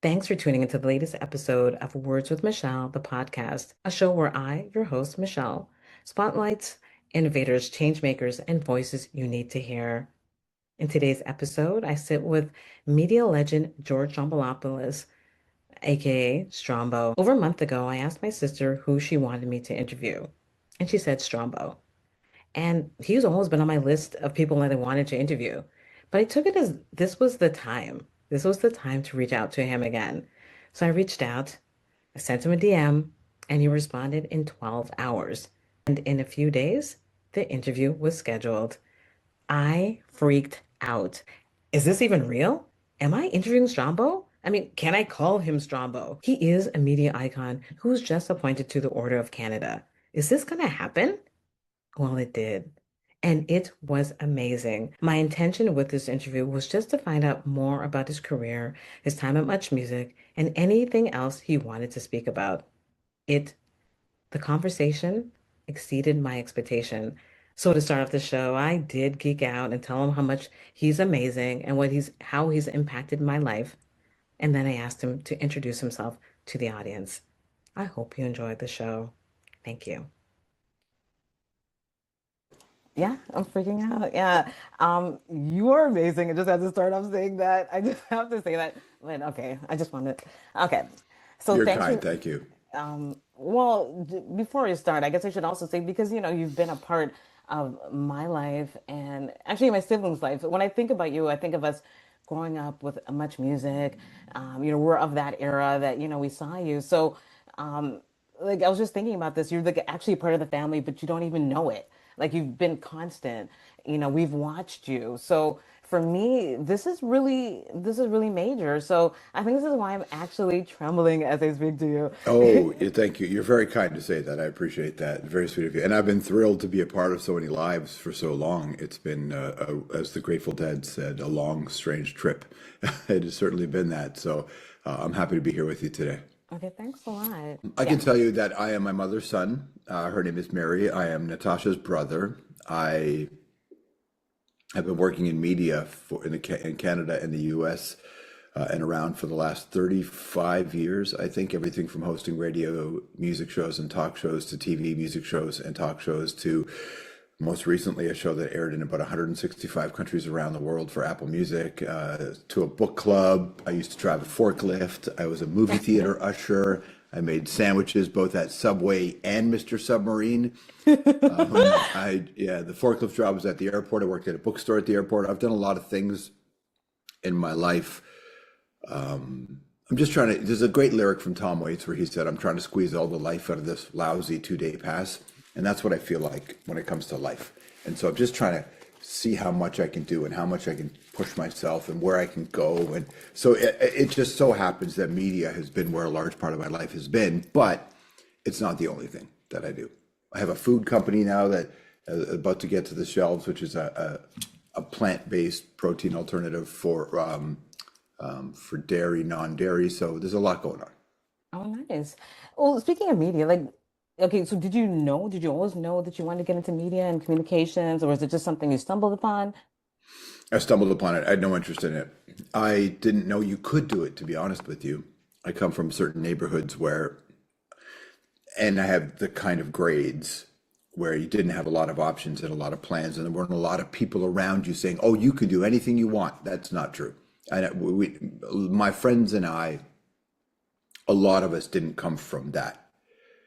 Thanks for tuning into the latest episode of Words with Michelle, the podcast, a show where I, your host, Michelle, spotlights innovators, change makers, and voices you need to hear. In today's episode, I sit with media legend George Stroumboulopoulos, aka Strombo. Over a month ago, I asked my sister who she wanted me to interview, and she said Strombo. And he's always been on my list of people that I wanted to interview. But I took it as this was the time. This was the time to reach out to him again. So I reached out, I sent him a DM, and he responded in 12 hours. And in a few days, the interview was scheduled. I freaked out. Is this even real? Am I interviewing Strombo? I mean, can I call him Strombo? He is a media icon who's just appointed to the Order of Canada. Is this going to happen? Well, it did. And it was amazing. My intention with this interview was just to find out more about his career, his time at Much Music, and anything else he wanted to speak about. It, the conversation exceeded my expectation. So to start off the show, I did geek out and tell him how much he's amazing and how he's impacted my life. And then I asked him to introduce himself to the audience. I hope you enjoyed the show. Thank you. Yeah, I'm freaking out. Yeah. You are amazing. I just have to start off saying that. I just have to say that. But okay, I just wanted. Okay. So You're thanks kind. for Thank you. before you start, I guess I should also say because you've been a part of my life and actually my siblings' life. When I think about you, I think of us growing up with much music. We're of that era that we saw you. So, um, like I was just thinking about this. You're like actually a part of the family, but you don't even know it. Like you've been constant. We've watched you. So for me, this is really major. So I think this is why I'm actually trembling as I speak to Oh, you. yeah, thank you. You're very kind to say that. I appreciate that. Very sweet of you. And I've been thrilled to be a part of so many lives for so long. It's been, as the Grateful Dead said, a long, strange trip. It has certainly been that. So I'm happy to be here with you today. Okay, thanks a lot. I Yeah. can tell you that I am my mother's son. Her name is Mary. I am Natasha's brother. I have been working in media in Canada and the U.S. And around for the last 35 years. I think everything from hosting radio, music shows, and talk shows to TV music shows and talk shows to most recently a show that aired in about 165 countries around the world for Apple Music, to a book club. I used to drive a forklift. I was a movie theater usher. I made sandwiches both at Subway and Mr. Submarine. Yeah, the forklift job was at the airport. I worked at a bookstore at the airport. I've done a lot of things in my life. I'm just trying to. There's a great lyric from Tom Waits where he said, "I'm trying to squeeze all the life out of this lousy 2-day pass," and that's what I feel like when it comes to life. And so I'm just trying to see how much I can do and how much I can push myself and where I can go. And so it just so happens that media has been where a large part of my life has been, but it's not the only thing that I do. I have a food company now that about to get to the shelves, which is a plant-based protein alternative for dairy, non-dairy. So there's a lot going on. Oh, nice. Well, speaking of media, like, okay, so did you always know that you wanted to get into media and communications, or is it just something you stumbled upon? I stumbled upon it. I had no interest in it. I didn't know you could do it, to be honest with you. I come from certain neighborhoods and I have the kind of grades where you didn't have a lot of options and a lot of plans, and there weren't a lot of people around you saying, "Oh, you can do anything you want." That's not true. My friends and I, a lot of us didn't come from that.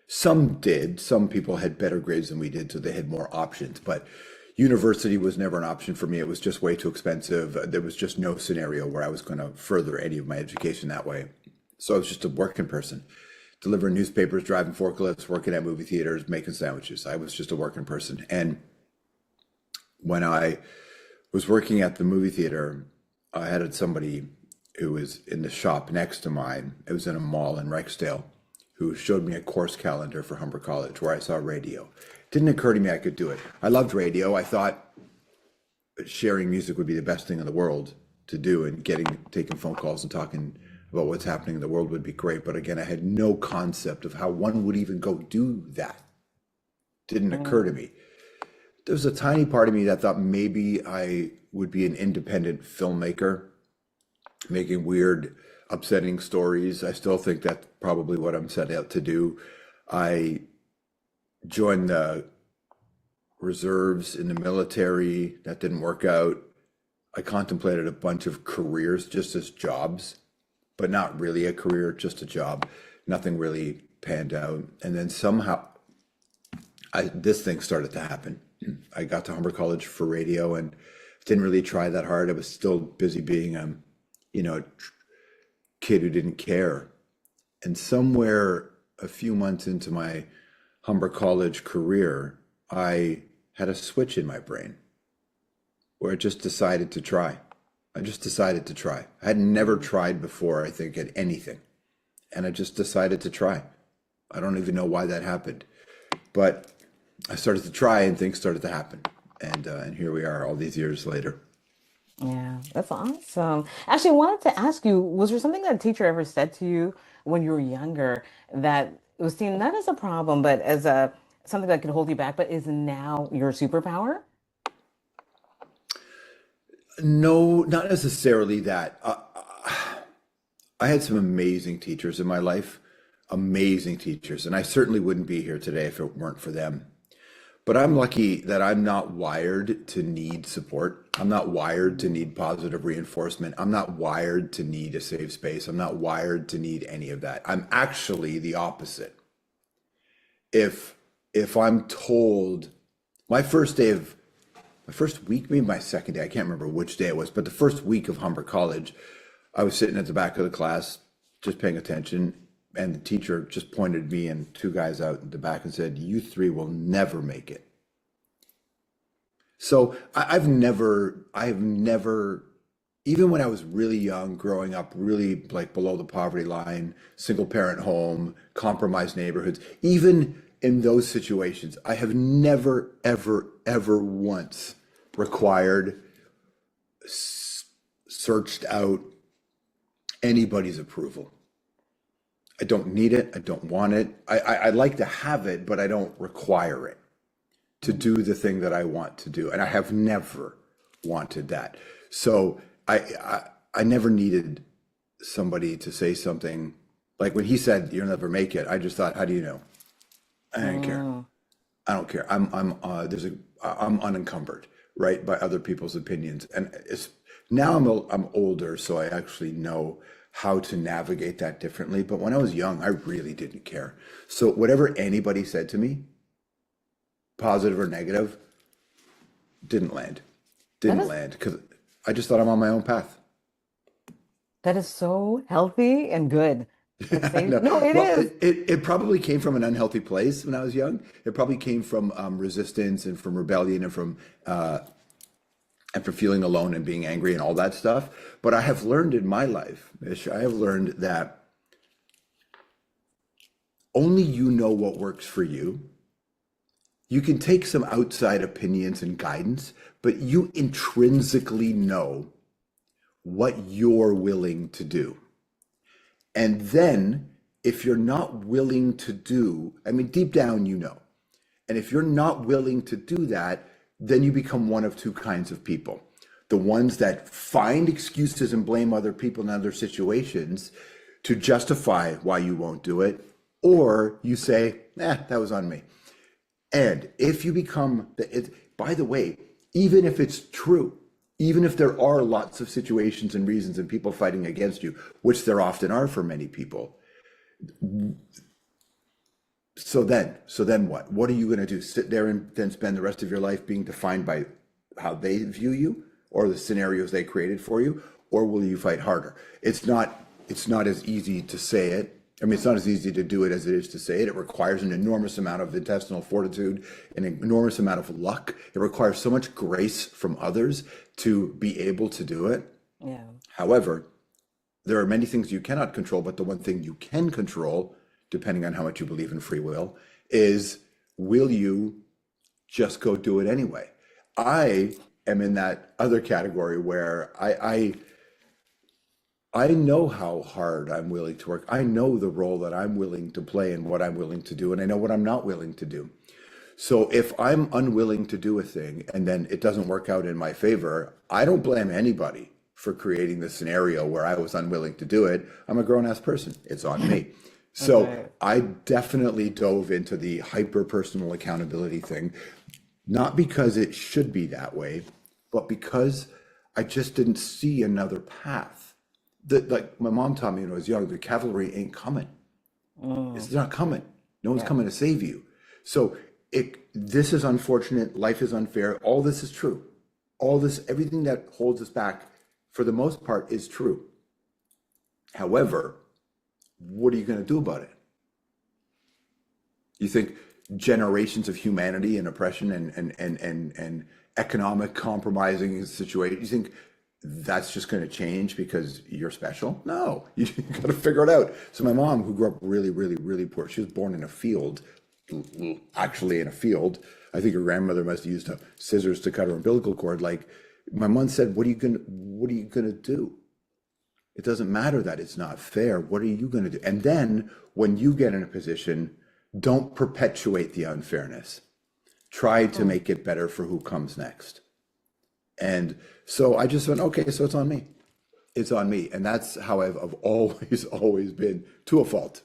Some did. Some people had better grades than we did, so they had more options. But university was never an option for me. It was just way too expensive. There was just no scenario where I was going to further any of my education that way. So I was just a working person, delivering newspapers, driving forklifts, working at movie theaters, making sandwiches. I was just a working person. And when I was working at the movie theater, I had somebody who was in the shop next to mine. It was in a mall in Rexdale, who showed me a course calendar for Humber College where I saw radio. It didn't occur to me I could do it. I loved radio. I thought sharing music would be the best thing in the world to do, and taking phone calls and talking about what's happening in the world would be great. But again, I had no concept of how one would even go do that. Didn't occur to Mm. me. There was a tiny part of me that thought maybe I would be an independent filmmaker, making weird upsetting stories. I still think that's probably what I'm set out to do. I joined the reserves in the military. That didn't work out. I contemplated a bunch of careers just as jobs, but not really a career, just a job. Nothing really panned out. And then somehow this thing started to happen. I got to Humber College for radio and didn't really try that hard. I was still busy being a kid who didn't care. And somewhere a few months into my Humber College career, I had a switch in my brain where I just decided to try. I just decided to try. I had never tried before, I think, at anything. And I just decided to try. I don't even know why that happened. But I started to try and things started to happen. And here we are all these years later. Yeah, that's awesome. Actually, I wanted to ask you, was there something that a teacher ever said to you when you were younger that was seen not as a problem, but as a something that could hold you back, but is now your superpower? No, not necessarily that. I had some amazing teachers in my life, amazing teachers, and I certainly wouldn't be here today if it weren't for them. But I'm lucky that I'm not wired to need support. I'm not wired to need positive reinforcement. I'm not wired to need a safe space. I'm not wired to need any of that. I'm actually the opposite. If I'm told my first day of my first week, maybe my second day, I can't remember which day it was, but the first week of Humber College, I was sitting at the back of the class, just paying attention, and the teacher just pointed me and two guys out in the back and said, "You three will never make it." So I have never, even when I was really young, growing up really like below the poverty line, single parent home, compromised neighborhoods, even in those situations, I have never, ever, ever once required, searched out anybody's approval. I don't need it. I don't want it. I like to have it, but I don't require it to do the thing that I want to do. And I have never wanted that. So I never needed somebody to say something like when he said, "You'll never make it." I just thought, how do you know? I don't care. Mm. I don't care. I'm unencumbered, right, by other people's opinions. And it's now I'm older, so I actually know how to navigate that differently. But when I was young, I really didn't care. So whatever anybody said to me, positive or negative, didn't land. That Didn't is land because I just thought I'm on my own path. that is so healthy and good. It saves, No, no, it well, is. it probably came from an unhealthy place when I was young. It probably came from resistance and from rebellion and from feeling alone and being angry and all that stuff. But I have learned in my life, Mish, I have learned that only you know what works for you. You can take some outside opinions and guidance, but you intrinsically know what you're willing to do. And then if you're not willing to do, I mean, deep down, you know. And if you're not willing to do that, then you become one of two kinds of people. The ones that find excuses and blame other people and other situations to justify why you won't do it, or you say, that was on me. And if you become, by the way, even if it's true, even if there are lots of situations and reasons and people fighting against you, which there often are for many people, so then what? What are you going to do? Sit there and then spend the rest of your life being defined by how they view you or the scenarios they created for you, or will you fight harder? It's not as easy to say it. I mean, it's not as easy to do it as it is to say it. It requires an enormous amount of intestinal fortitude, an enormous amount of luck. It requires so much grace from others to be able to do it. Yeah. However, there are many things you cannot control, but the one thing you can control, depending on how much you believe in free will, is will you just go do it anyway? I am in that other category where I know how hard I'm willing to work. I know the role that I'm willing to play and what I'm willing to do, and I know what I'm not willing to do. So if I'm unwilling to do a thing and then it doesn't work out in my favor, I don't blame anybody for creating the scenario where I was unwilling to do it. I'm a grown ass person. It's on me. So Right. I definitely dove into the hyper personal accountability thing, not because it should be that way, but because I just didn't see another path. Like my mom taught me when I was young, the cavalry ain't coming. Mm, It's not coming. No one's yeah. coming to save you. So this is unfortunate. Life is unfair. All this is true. All this, everything that holds us back, for the most part, is true. However, what are you going to do about it? You think generations of humanity and oppression and economic compromising situation, you think that's just going to change because you're special? No, you got to figure it out. So my mom, who grew up really, really, really poor, she was born in a field, actually in a field. I think her grandmother must have used scissors to cut her umbilical cord. Like my mom said, what are you gonna do? It doesn't matter that it's not fair. What are you going to do? And then when you get in a position, don't perpetuate the unfairness. Try to Mm. make it better for who comes next. And so I just went, okay, so it's on me. It's on me. And that's how I've always, always been, to a fault.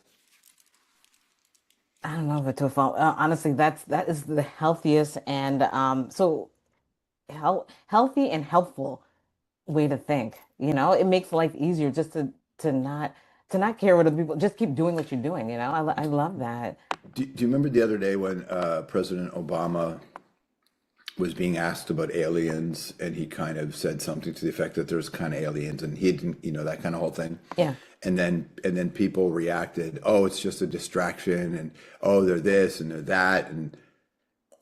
I don't know if it's a fault. Honestly, that is the healthiest and so healthy and helpful way to think. You know, it makes life easier just to not to not care what other people. Just keep doing what you're doing. You know, I love that. Do you remember the other day when President Obama was being asked about aliens, and he kind of said something to the effect that there's kind of aliens, and he didn't, that kind of whole thing. Yeah. And then people reacted, oh, it's just a distraction, and oh, they're this and they're that, and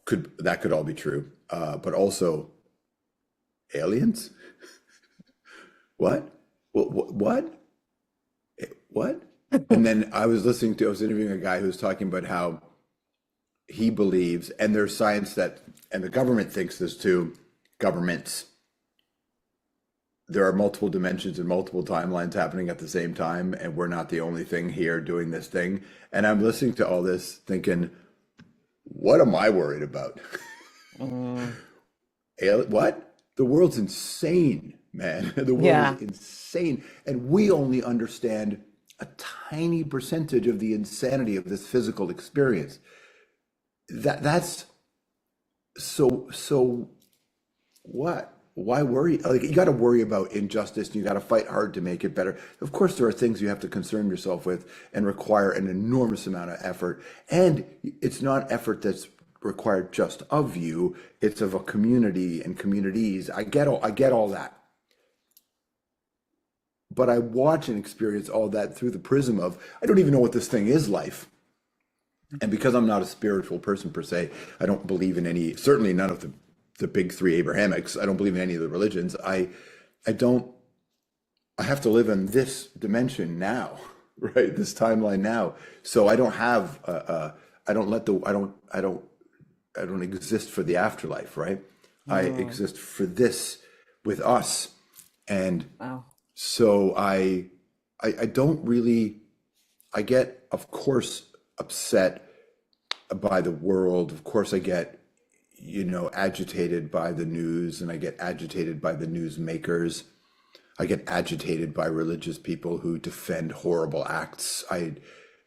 could all be true. But also aliens? What? What? What? And then I was interviewing a guy who was talking about how he believes, and there's science that, and the government thinks this too, governments, there are multiple dimensions and multiple timelines happening at the same time, and we're not the only thing here doing this thing. And I'm listening to all this thinking, what am I worried about? Mm, What? The world's insane, man. The world is yeah. insane. And we only understand a tiny percentage of the insanity of this physical experience. That's so what? Why worry? Like you got to worry about injustice and you got to fight hard to make it better. Of course, there are things you have to concern yourself with and require an enormous amount of effort. And it's not effort that's required just of you, it's of a community and communities. I get all that. But I watch and experience all that through the prism of I don't even know what this thing is, life. And because I'm not a spiritual person per se, I don't believe in any, certainly none of the big three Abrahamics. I don't believe in any of the religions. I don't, I have to live in this dimension now, right? This timeline now. So I don't have, I don't let the, I don't exist for the afterlife, right? I Mm, exist for this with us. And wow. so I don't really, I get, of course, upset by the world. Of course, I get, agitated by the news, and I get agitated by the news makers. I get agitated by religious people who defend horrible acts. I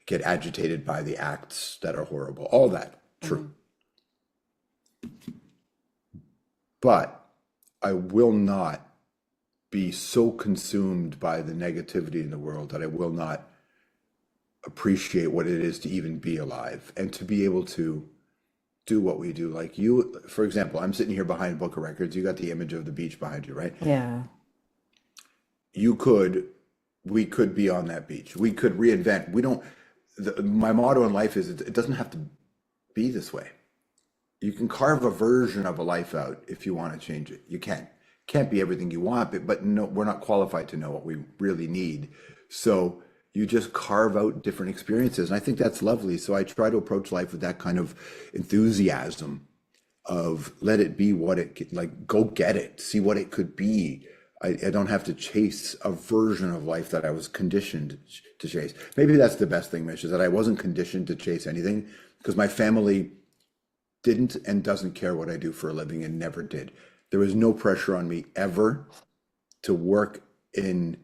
get agitated by the acts that are horrible. All that, true. Mm, But I will not be so consumed by the negativity in the world that I will not appreciate what it is to even be alive and to be able to do what we do. Like you, for example, I'm sitting here behind a book of records. You got the image of the beach behind you, right? yeah. You could, we could be on that beach. We could reinvent. We don't, my motto in life is it doesn't have to be this way. You can carve a version of a life out if you want to change it. You can. Can't be everything you want, but no, we're not qualified to know what we really need. So you just carve out different experiences. And I think that's lovely. So I try to approach life with that kind of enthusiasm of let it be what like go get it, see what it could be. I don't have to chase a version of life that I was conditioned to chase. Maybe that's the best thing, Mitch, is that I wasn't conditioned to chase anything because my family didn't and doesn't care what I do for a living and never did. There was no pressure on me ever to work in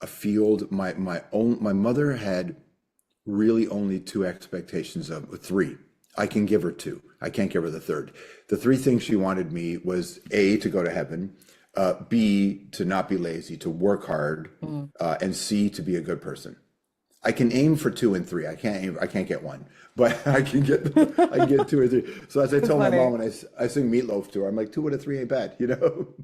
a field. My mother had really only two expectations of three. I can give her two. I can't give her the third. The three things she wanted me was A, to go to heaven, B, to not be lazy, to work hard, Mm. and C, to be a good person. I can aim for two and three. I can't get one, but I can get two or three. So as I That's tell my mom funny. when I sing Meatloaf to her, I'm like, two out of three ain't bad, you know?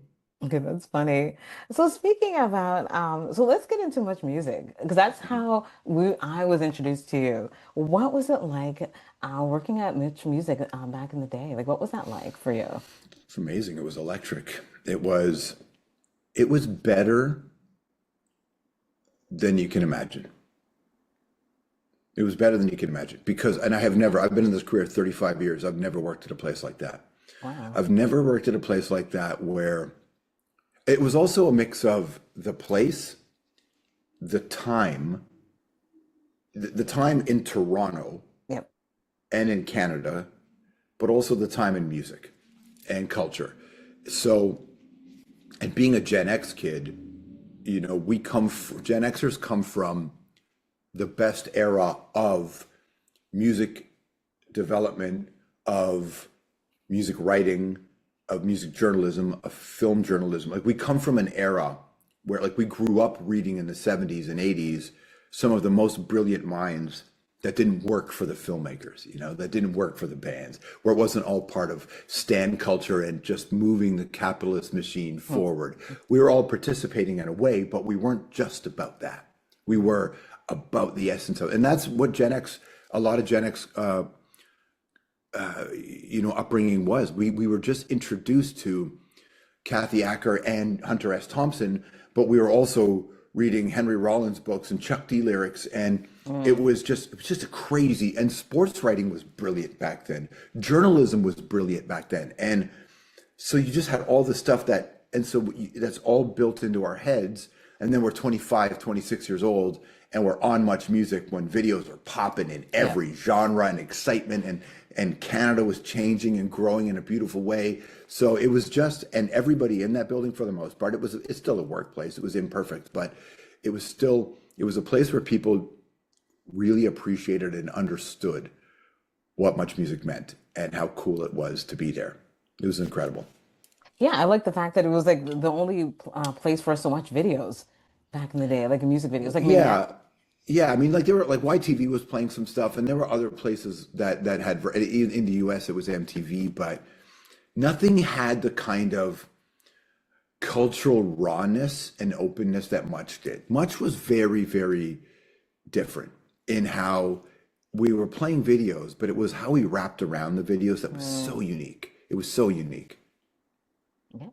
Okay, that's funny. So speaking about, so let's get into Much Music because that's how I was introduced to you. What was it like working at Much Music back in the day? Like, what was that like for you? It's amazing. It was electric. It was better than you can imagine. It was better than you can imagine because, and I've been in this career 35 years. I've never worked at a place like that. Wow. I've never worked at a place like that where it was also a mix of the place, the time, the time in Toronto Yep. and in Canada, but also the time in music and culture. So, and being a Gen X kid, Gen Xers come from the best era of music development, of music writing, of music journalism, of film journalism. Like we come from an era where like we grew up reading in the 70s and 80s some of the most brilliant minds that didn't work for the filmmakers, that didn't work for the bands, where it wasn't all part of stand culture and just moving the capitalist machine Hmm. forward. We were all participating in a way, but we weren't just about that. We were about the essence of, and that's what a lot of Gen X upbringing was. We were just introduced to Kathy Acker and Hunter S. Thompson, but we were also reading Henry Rollins books and Chuck D lyrics, and Mm. it was just a crazy. And sports writing was brilliant back then. Journalism was brilliant back then, and so you just had all the stuff that's all built into our heads. And then we're 25, 26 years old, and we're on Much Music when videos are popping in Yeah. every genre and excitement, and Canada was changing and growing in a beautiful way. So it was just, and everybody in that building for the most part, it's still a workplace. It was imperfect, but it was a place where people really appreciated and understood what Much Music meant and how cool it was to be there. It was incredible. Yeah, I like the fact that it was like the only place for us to watch videos back in the day, like music videos. Like maybe Yeah, yeah. I mean, like there were like YTV was playing some stuff, and there were other places that had in the US it was MTV, but nothing had the kind of cultural rawness and openness that Much did. Much was very, very different in how we were playing videos, but it was how we wrapped around the videos that was so mm, unique. It was so unique. yeah.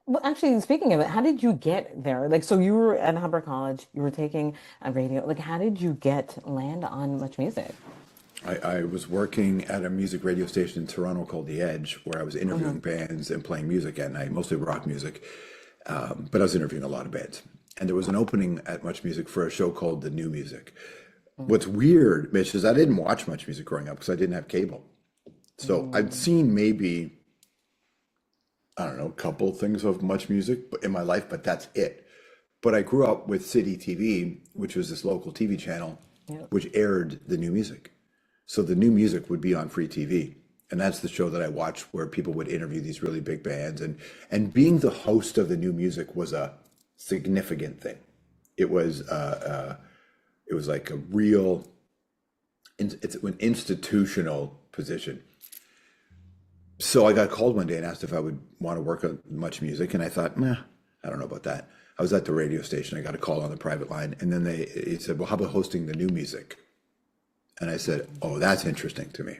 Well, actually, speaking of it, how did you get there? Like, so you were at Humber College, you were taking a radio. Like, how did you land on Much Music? I was working at a music radio station in Toronto called The Edge, where I was Hmm. interviewing bands and playing music at night, mostly rock music. But I was interviewing a lot of bands. And there was an opening at Much Music for a show called The New Music. What's weird, Mitch, is I didn't watch much music growing up because I didn't have cable. So I'd Mm. seen maybe, I don't know, a couple things of Much Music in my life, but that's it. But I grew up with City TV, which was this local TV channel, Yeah. which aired The New Music. So The New Music would be on free TV. And that's the show that I watched where people would interview these really big bands. And being the host of The New Music was a significant thing. It was it was like a real it's an institutional position. So I got called one day and asked if I would want to work on Much Music, and I thought, nah, I don't know about that. I was at the radio station. I got a call on the private line, and then he said, "Well, how about hosting The New Music?" And I said, "Oh, that's interesting to me.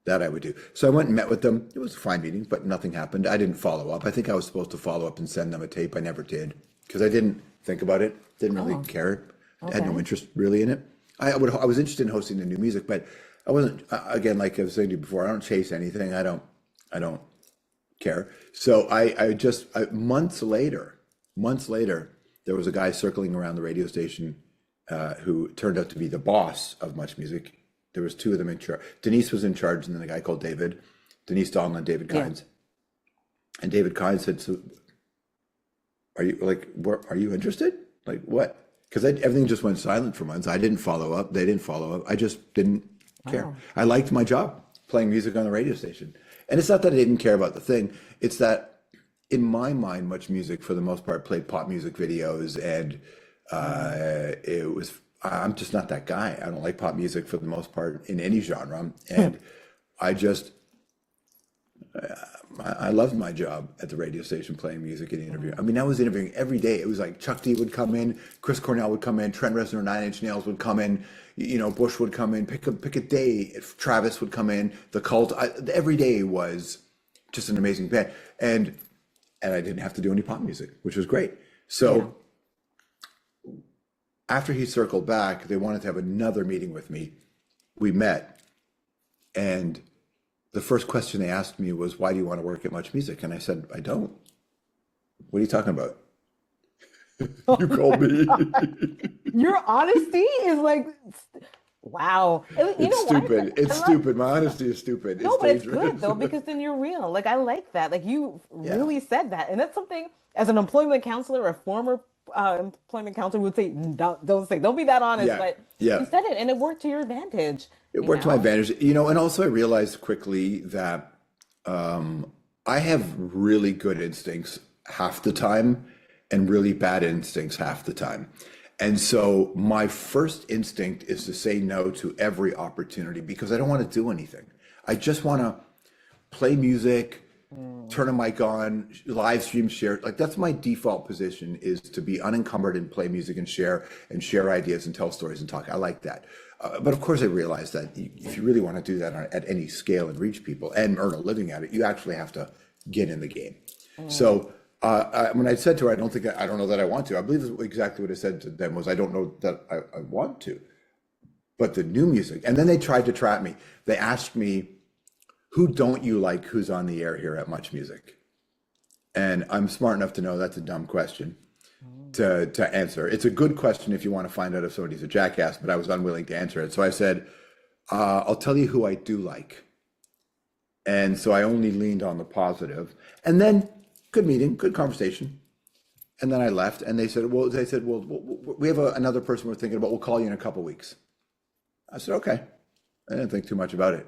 That I would do." So I went and met with them. It was a fine meeting, but nothing happened. I didn't follow up. I think I was supposed to follow up and send them a tape. I never did because I didn't think about it. Didn't really Oh, care. I had no okay. interest really in it. I was interested in hosting The New Music, but I wasn't. Again, like I was saying to you before, I don't chase anything. I don't care. So months later, there was a guy circling around the radio station who turned out to be the boss of Much Music. There was two of them in charge. Denise was in charge, and then a guy called David, Denise Donlin, David Yeah. Kynes. And David Kynes said, "So are you like, are you interested? Like what? Because everything just went silent for months. I didn't follow up. They didn't follow up. I just didn't care. Wow. I liked my job playing music on the radio station. And it's not that I didn't care about the thing. It's that in my mind, Much Music for the most part played pop music videos, and it was. I'm just not that guy. I don't like pop music for the most part in any genre, and I just I loved my job at the radio station playing music and interviewing. I mean, I was interviewing every day. It was like Chuck D would come in, Chris Cornell would come in, Trent Reznor, Nine Inch Nails would come in, Bush would come in. Pick a day. Travis would come in. The Cult. Every day was just an amazing band, and I didn't have to do any pop music, which was great. Yeah. So after he circled back, they wanted to have another meeting with me. We met, and the first question they asked me was, "Why do you want to work at Much Music?" And I said, "I don't." What are you talking about? You Oh my called me. God. Your honesty is like, wow. And you It's know what? stupid. It's I love, stupid. My honesty is stupid. It's no, but it's good dangerous. though, because then you're real. Like, I like that. Like, you Yeah. really said that. And that's something as an employment counselor, a former employment counselor would say, don't say, don't be that honest. Yeah. But you Yeah. said it and it worked to your advantage, It you worked to my know? advantage. And also I realized quickly that I have really good instincts half the time and really bad instincts half the time. And so my first instinct is to say no to every opportunity because I don't want to do anything. I just want to play music, turn a mic on, live stream, share. Like that's my default position, is to be unencumbered and play music and share ideas and tell stories and talk. I like that. But of course I realize that if you really want to do that at any scale and reach people and earn a living at it, you actually have to get in the game. So when I said to her, I don't know that I want to. I believe exactly what I said to them was, I don't know that I want to. But the new music, and then they tried to trap me. They asked me, who don't you like who's on the air here at Much Music? And I'm smart enough to know that's a dumb question to answer. It's a good question if you want to find out if somebody's a jackass, but I was unwilling to answer it. So I said, I'll tell you who I do like. And so I only leaned on the positive. And then good meeting, good conversation. And then I left, and they said, well, we have another person we're thinking about. We'll call you in a couple weeks. I said, okay. I didn't think too much about it.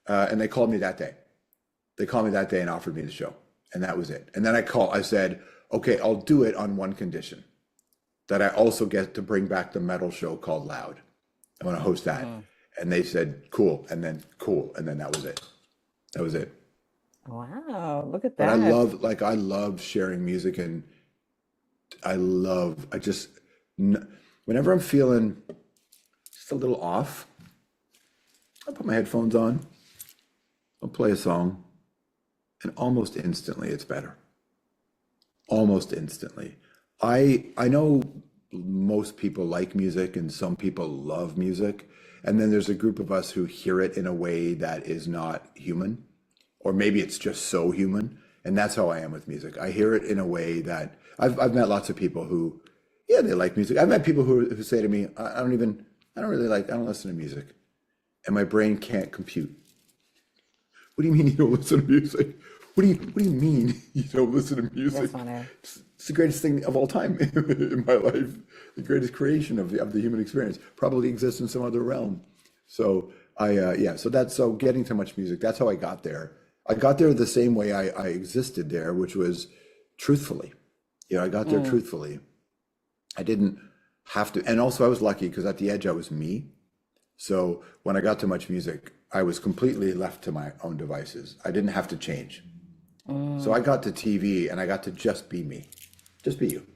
And they called me that day. They called me that day and offered me the show. And that was it. And then I said, okay, I'll do it on one condition, that I also get to bring back the metal show called Loud. I want to host that. And they said, cool. And then that was it. That was it. Wow, look at But that. I love sharing music, and I just, whenever I'm feeling just a little off, I put my headphones on, I'll play a song, and almost instantly it's better. Almost instantly. I know most people like music and some people love music. And then there's a group of us who hear it in a way that is not human, or maybe it's just so human. And that's how I am with music. I hear it in a way that I've met lots of people who, yeah, they like music. I've met people who say to me, I don't listen to music. And my brain can't compute. What do you mean you don't listen to music? What do you mean you don't listen to That's music? funny. It's the greatest thing of all time in my life. The greatest creation of the human experience probably exists in some other realm. So so getting to Much Music, that's how I got there. I got there the same way I existed there, which was truthfully. I got there Mm. truthfully. I didn't have to, and also I was lucky because at the edge I was me. So when I got to Much Music, I was completely left to my own devices. I didn't have to change. So I Mm. got to TV and I got to just be me, just be you.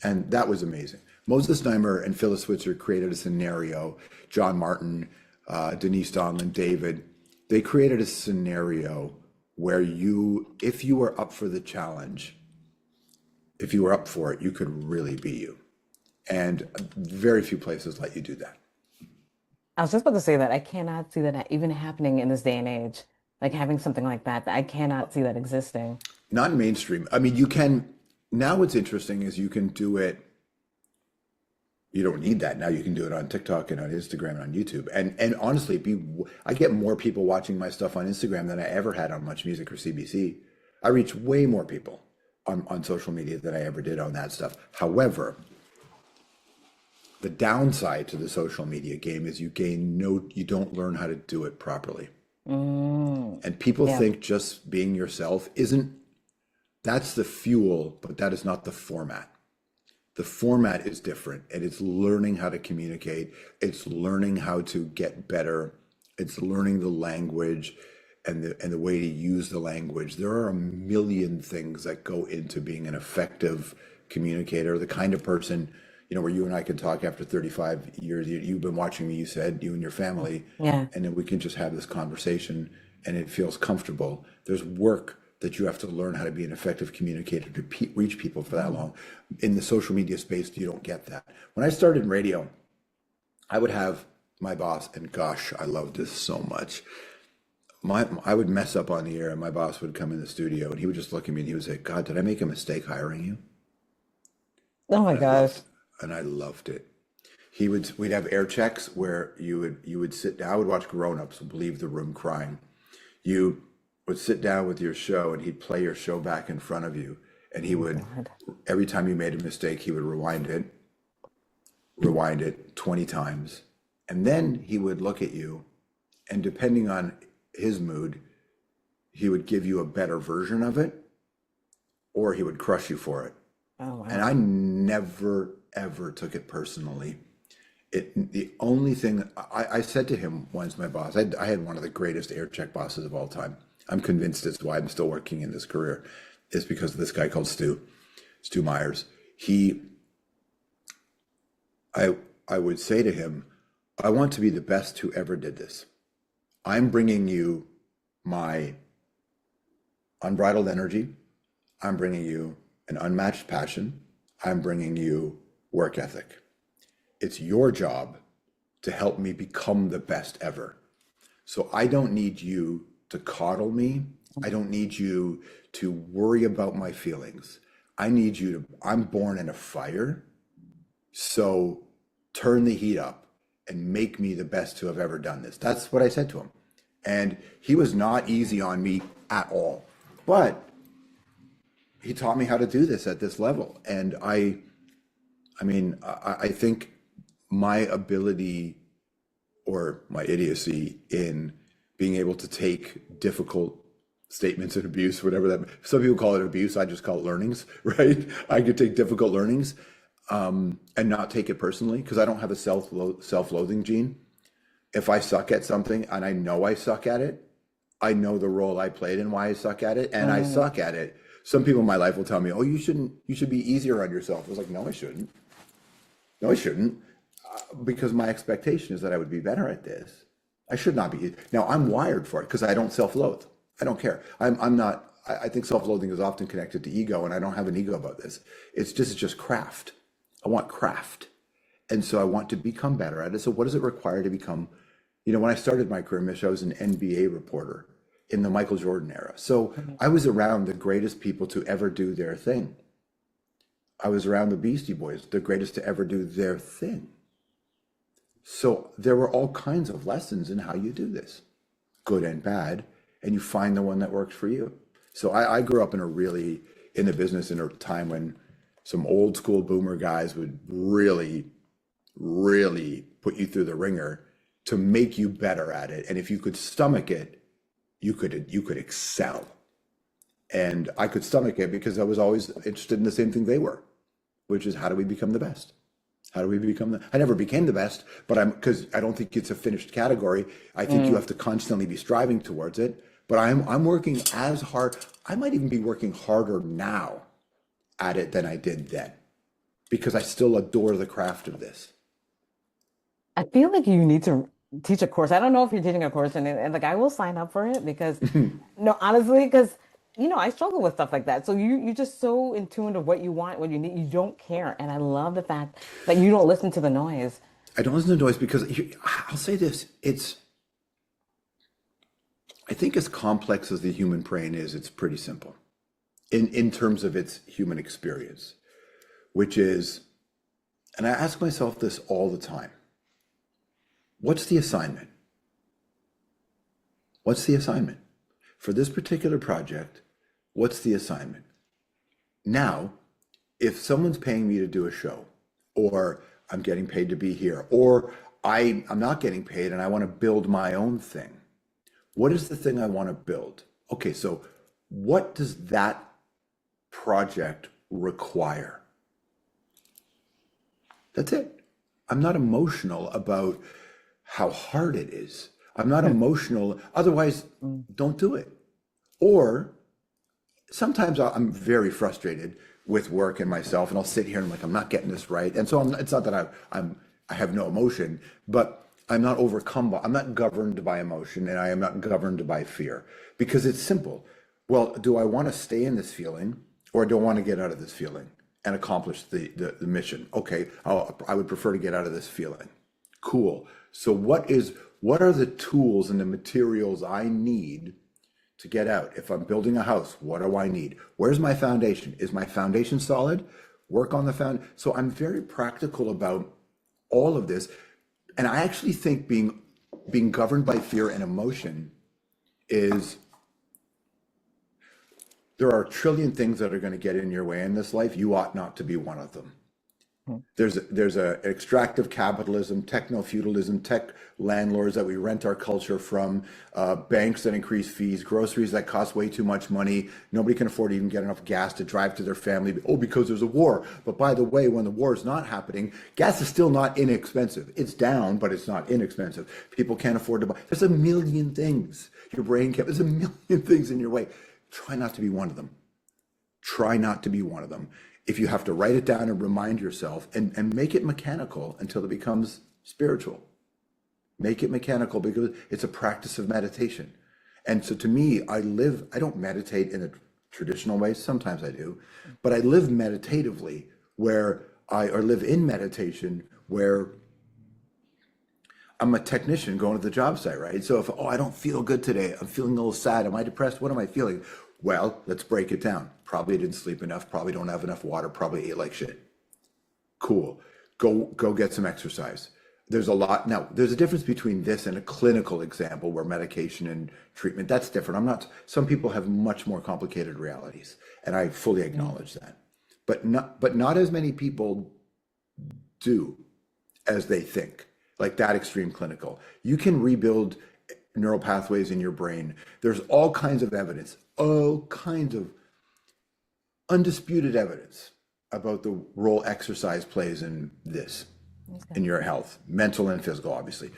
And that was amazing. Moses Znaimer and Phyllis Switzer created a scenario. John Martin, Denise Donlin, David, they created a scenario where if you were up for the challenge, if you were up for it, you could really be you. And very few places let you do that. I was just about to say that I cannot see that even happening in this day and age. Like having something like that, I cannot see that existing. Not mainstream. I mean, you can, now what's interesting is you can do it. You don't need that now. You can do it on TikTok and on Instagram and on YouTube. And honestly, I get more people watching my stuff on Instagram than I ever had on Much Music or CBC. I reach way more people on social media than I ever did on that stuff. However, the downside to the social media game is you don't learn how to do it properly. Mm, And people yeah. think just being yourself isn't, that's the fuel, but that is not the format. The format is different, and it's learning how to communicate. It's learning how to get better. It's learning the language and the way to use the language. There are a million things that go into being an effective communicator, the kind of person, where you and I can talk after 35 years. You've been watching me, you said, you and your family, Yeah. and then we can just have this conversation and it feels comfortable. There's work that you have to learn how to be an effective communicator to reach people for that long. In the social media space, you don't get that. When I started in radio, I would have my boss, and gosh, I loved this so much. I would mess up on the air, and my boss would come in the studio, and he would just look at me, and he would say, "God, did I make a mistake hiring you?" Oh my And gosh. I loved it. We'd have air checks where you would sit down. I would watch grown-ups leave the room crying. You would sit down with your show, and he'd play your show back in front of you, and he would, God. every time you made a mistake, he would rewind it 20 times, and then he would look at you, and depending on his mood, he would give you a better version of it, or he would crush you for it. Oh And wow. I never ever took it personally. The only thing I said to him once, my boss, I had one of the greatest air check bosses of all time. I'm convinced it's why I'm still working in this career, is because of this guy called Stu Myers. He, I would say to him, I want to be the best who ever did this. I'm bringing you my unbridled energy. I'm bringing you an unmatched passion. I'm bringing you work ethic. It's your job to help me become the best ever. So I don't need you to coddle me. I don't need you to worry about my feelings. I'm born in a fire. So turn the heat up and make me the best to have ever done this. That's what I said to him. And he was not easy on me at all. But he taught me how to do this at this level. And I think my ability or my idiocy in being able to take difficult statements and abuse, whatever that, some people call it abuse, I just call it learnings, right? I could take difficult learnings and not take it personally because I don't have a self-loathing gene. If I suck at something and I know I suck at it, I know the role I played and why I suck at it, and I Mm, suck at it. Some people in my life will tell me, "Oh, you should be easier on yourself." I was like, "No, I shouldn't. No, I shouldn't, because my expectation is that I would be better at this. I should not be." Now, I'm wired for it because I don't self-loathe. I don't care. I'm not. I think self-loathing is often connected to ego, and I don't have an ego about this. It's just craft. I want craft, and so I want to become better at it. So, what does it require to become? When I started my career, Mish, I was an NBA reporter in the Michael Jordan era. So mhm. I was around the greatest people to ever do their thing. I was around the Beastie Boys, the greatest to ever do their thing. So there were all kinds of lessons in how you do this, good and bad, and you find the one that works for you. So I grew up in the business in a time when some old school boomer guys would really, really put you through the ringer to make you better at it. And if you could stomach it, you could excel. And I could stomach it because I was always interested in the same thing they were, which is how do we become the best? How do we become I never became the best, but because I don't think it's a finished category. I think you Mm. have to constantly be striving towards it. But I'm working as hard. I might even be working harder now at it than I did then because I still adore the craft of this. I feel like you need to teach a course. I don't know if you're teaching a course, and like I will sign up for it because no, honestly, because I struggle with stuff like that. So you're just so in tune to what you want, what you need. You don't care, and I love the fact that you don't listen to the noise. I don't listen to noise because I'll say this. I think as complex as the human brain is, it's pretty simple in terms of its human experience, which is, and I ask myself this all the time, what's the assignment? What's the assignment? For this particular project, what's the assignment? Now, if someone's paying me to do a show, or I'm getting paid to be here, or I'm not getting paid and I want to build my own thing, what is the thing I want to build? Okay, so what does that project require? That's it. I'm not emotional about how hard it is. I'm not emotional. Otherwise, Mm. don't do it. Or sometimes I'm very frustrated with work and myself, and I'll sit here and I'm like, I'm not getting this right. And so it's not that I have no emotion, but I'm not overcome by, I'm not governed by emotion, and I am not governed by fear, because it's simple. Well, do I want to stay in this feeling, or do I want to get out of this feeling and accomplish the mission? Okay, I would prefer to get out of this feeling. Cool. So what are the tools and the materials I need to get out? If I'm building a house, what do I need? Where's my foundation? Is my foundation solid? Work on the foundation. So I'm very practical about all of this. And I actually think being governed by fear and emotion is, there are a trillion things that are going to get in your way in this life. You ought not to be one of them. Mm. There's a extractive capitalism, techno-feudalism, tech landlords that we rent our culture from, banks that increase fees, groceries that cost way too much money. Nobody can afford to even get enough gas to drive to their family. Oh, because there's a war. But by the way, when the war is not happening, gas is still not inexpensive. It's down, but it's not inexpensive. People can't afford to buy. There's a million things. Your brain can't. There's a million things in your way. Try not to be one of them. Try not to be one of them. If you have to write it down and remind yourself, and make it mechanical until it becomes spiritual. Make it mechanical, because it's a practice of meditation. And so to me, I don't meditate in a traditional way. Sometimes I do, but I live meditatively, or live in meditation where I'm a technician going to the job site, right? So if, I don't feel good today, I'm feeling a little sad, am I depressed? What am I feeling? Well, let's break it down. Probably didn't sleep enough, probably don't have enough water, probably ate like shit. Cool. Go get some exercise. There's a lot. Now, there's a difference between this and a clinical example where medication and treatment, that's different. Some people have much more complicated realities, and I fully acknowledge that. But not as many people do as they think, like that extreme clinical. You can rebuild neural pathways in your brain. There's all kinds of evidence, all kinds of undisputed evidence about the role exercise plays in this, Okay. in your health, mental and physical, obviously,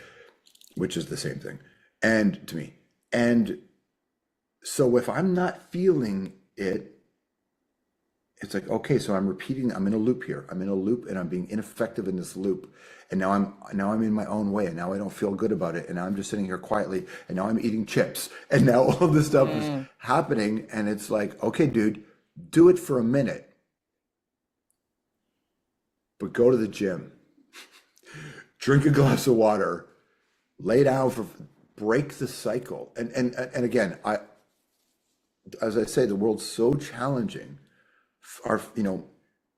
which is the same thing. And to me, and so if I'm not feeling it, it's like, okay, so I'm in a loop here. I'm in a loop and I'm being ineffective in this loop. And now I'm in my own way, and now I don't feel good about it. And now I'm just sitting here quietly, and now I'm eating chips. And now all this stuff is Mm. happening. And it's like, okay, dude, do it for a minute, but go to the gym, drink a glass of water, lay down break the cycle. And again, as I say, the world's so challenging.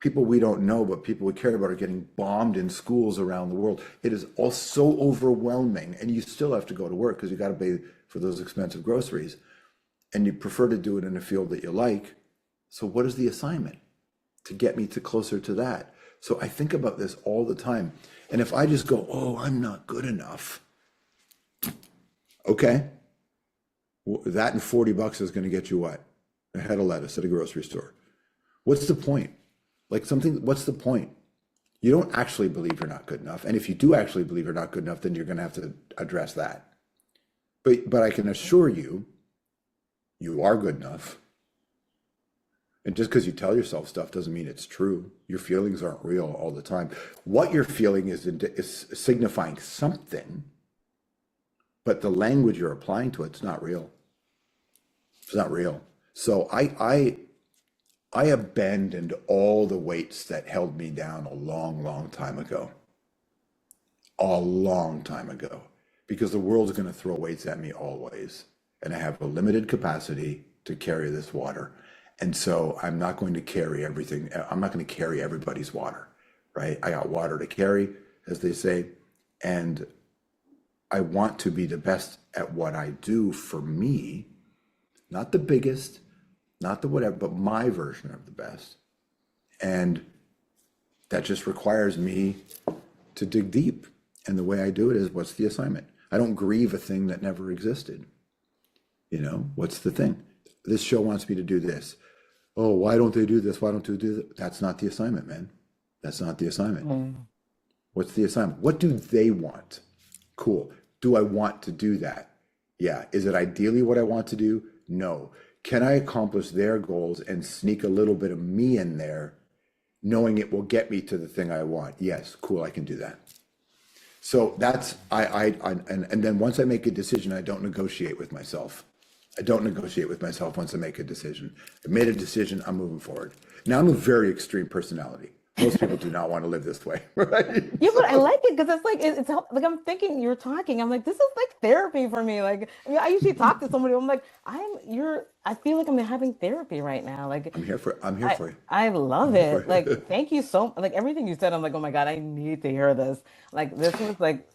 People we don't know, but people we care about, are getting bombed in schools around the world. It is all so overwhelming, and you still have to go to work because you got to pay for those expensive groceries, and you prefer to do it in a field that you like. So what is the assignment to get me to closer to that? So I think about this all the time. And if I just go, oh, I'm not good enough, okay, well, that and $40 is going to get you what? A head of lettuce at a grocery store. What's the point? What's the point? You don't actually believe you're not good enough. And if you do actually believe you're not good enough, then you're going to have to address that. But I can assure you, you are good enough. And just because you tell yourself stuff doesn't mean it's true. Your feelings aren't real all the time. What you're feeling is signifying something, but the language you're applying to it's not real. It's not real. So I abandoned all the weights that held me down a long, long time ago. A long time ago. Because the world's going to throw weights at me always. And I have a limited capacity to carry this water. And so I'm not going to carry everything. I'm not going to carry everybody's water, right? I got water to carry, as they say. And I want to be the best at what I do for me, not the biggest, not the whatever, but my version of the best. And that just requires me to dig deep. And the way I do it is, what's the assignment? I don't grieve a thing that never existed. What's the thing? This show wants me to do this. Oh, why don't they do this? Why don't they do that? That's not the assignment, man. That's not the assignment. Mm. What's the assignment? What do they want? Cool. Do I want to do that? Yeah. Is it ideally what I want to do? No. Can I accomplish their goals and sneak a little bit of me in there, knowing it will get me to the thing I want? Yes. Cool. I can do that. So that's and then once I make a decision, I don't negotiate with myself. I don't negotiate with myself once I make a decision. I made a decision, I'm moving forward. Now I'm a very extreme personality. Most people do not want to live this way, right? Yeah, but I So, like it because it's like like I'm thinking you're talking. I'm like, this is like therapy for me. Like, I mean, I usually talk to somebody. I'm like, I feel like I'm having therapy right now. Like, I'm here I for you. I love I'm here for it. Like, you. thank you so like everything you said. I'm like, oh my God, I need to hear this. Like, this was like,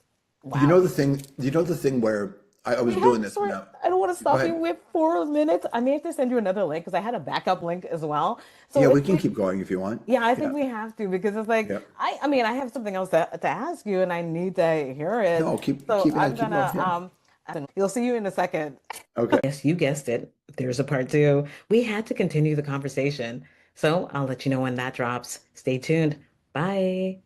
You know wow. the thing, you know the thing where I We was have, doing this sorry, now. I don't want to Go stop you. ahead. We have 4 minutes. I may have to send you another link because I had a backup link as well. Yeah, So if we can we, keep going if you want. yeah, I think Yeah. we have to because it's like Yeah. I mean I have something else to ask you and I need to hear it. No, keep So keep I'm it keep going. gonna Yeah. you'll see you in a second. Okay. Yes, you guessed it. There's a part two. We had to continue the conversation. So I'll let you know when that drops. Stay tuned. Bye.